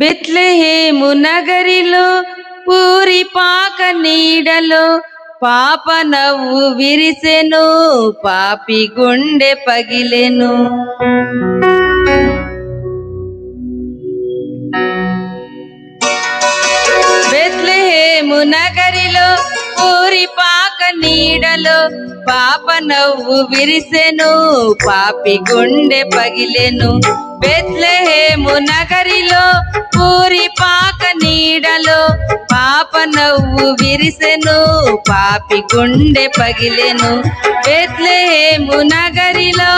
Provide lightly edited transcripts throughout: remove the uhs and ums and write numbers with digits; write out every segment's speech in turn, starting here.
బెత్లెహేము నగరిలో పూరి పాక నీడలో పాప నవ్వు విరిసెను, పాపి గుండె పగిలెను. బెత్లెహేము నగరిలో పూరి పాక నీడలో పాప నవ్వు విరిసెను, పాపి గుండె పగిలెను. బెత్లెహేము నగరిలో పూరి పాక నీడలో పాప నవ్వు విరిసెను, పాపి గుండె పగిలెను. బెత్లెహేము నగరిలో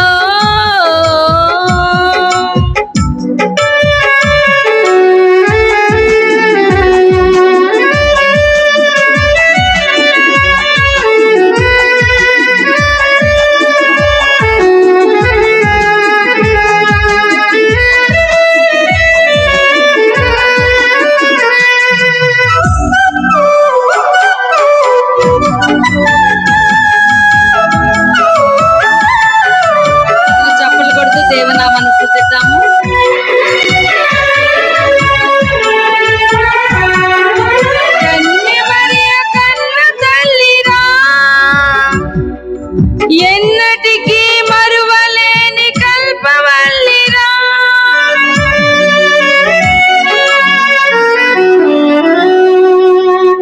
చప్పట్లు కొడుతూ దేవనామాన్ని స్తుతిద్దాము. ఎన్నటికీ మరువలేని కల్పవల్లిరా,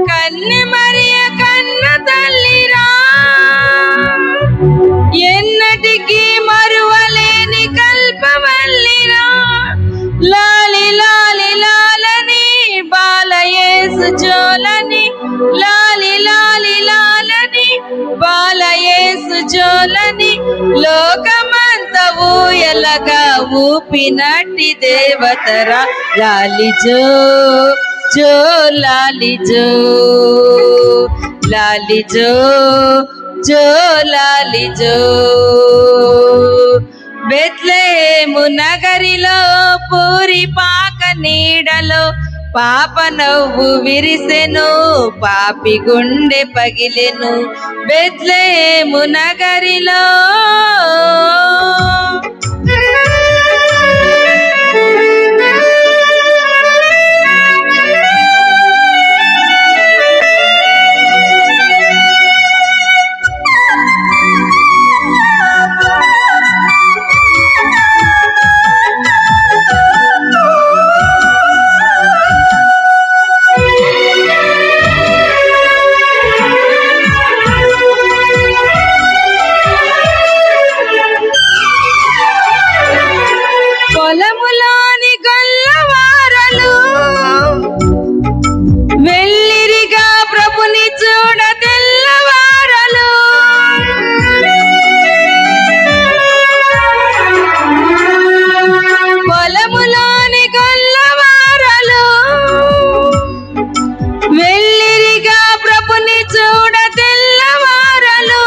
కన్నె మరియ కన్న తల్లిరా, ఎన్నటికీ మరువలేని కల్పవల్లిరా. లాలి లాలి లాలని బాలయేసు జోలని, లాలి లాలి లాలని బాలయేసు జోలని, లోకమంత ఊయలగా ఊపినట్టి దేవతరా. లాలి జో జో లాలి జో, లాలి జో జో లాలి జో. బెత్లెహేము నగరిలో పూరి పాక నీడలో పాప నవ్వు విరిసెను, పాపి గుండె పగిలెను. బెత్లెహేము నగరిలో పొలములోని గొల్లవారలు వెళ్ళిరిగా ప్రభుని చూడ తెల్లవారలు. పొలములోని గొల్లవారలు వెళ్ళిరిగా ప్రభుని చూడ తెల్లవారలు.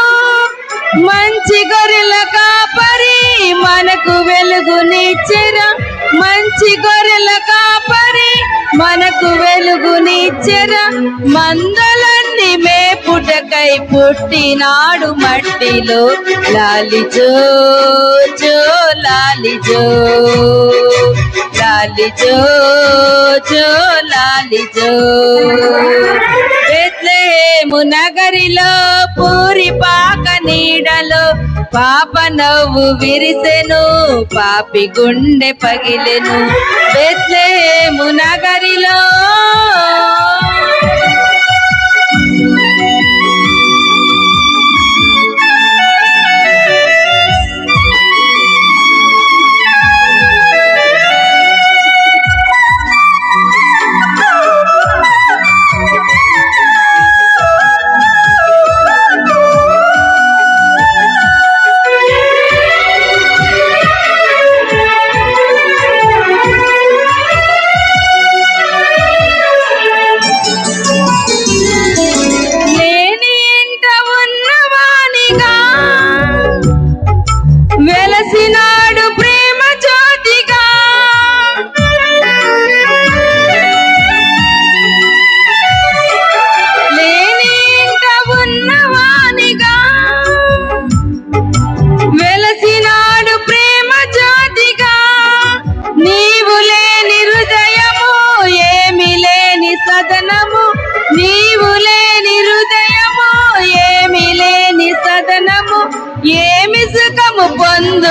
మంచి గొర్రెల కాపరి మనకు వెలుగునిచ్చెరా, మంచి గొర్రెల కాపరి మనకు వెలుగునిచ్చెరా. మందలన్నీ మేపుటకై పుట్టినాడు మట్టిలో. లాలి జో జో లాలి జో, లాలి జో జో లాలి జో. బెత్లెహేము నగరిలో పూరి పాక నీడలో పాప నవ్వు విరిసెను, పాపి గుండె పగిలెను. బెత్లెహేము నగరిలో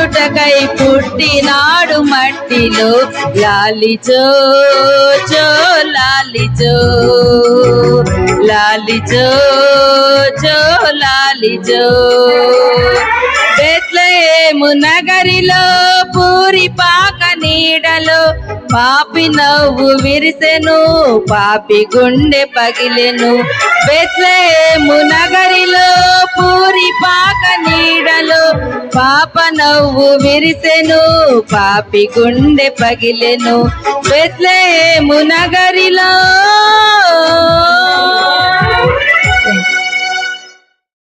బ్రతుకుటకై పుట్టినాడు మట్టిలో లాలిజో జో లాలిజో లాలిజో జో లాలిజో బెత్లెహేము నగరిలో పూరి పాక నీడలో పాపి నవ్వు విరిసెను పాపి గుండె పగిలెను బెత్లెహేము నగరిలో పూరి పాక నీడలో పాప నవ్వు విరిసెను పాపి గుండె పగిలెను బెత్లెహేము నగరిలో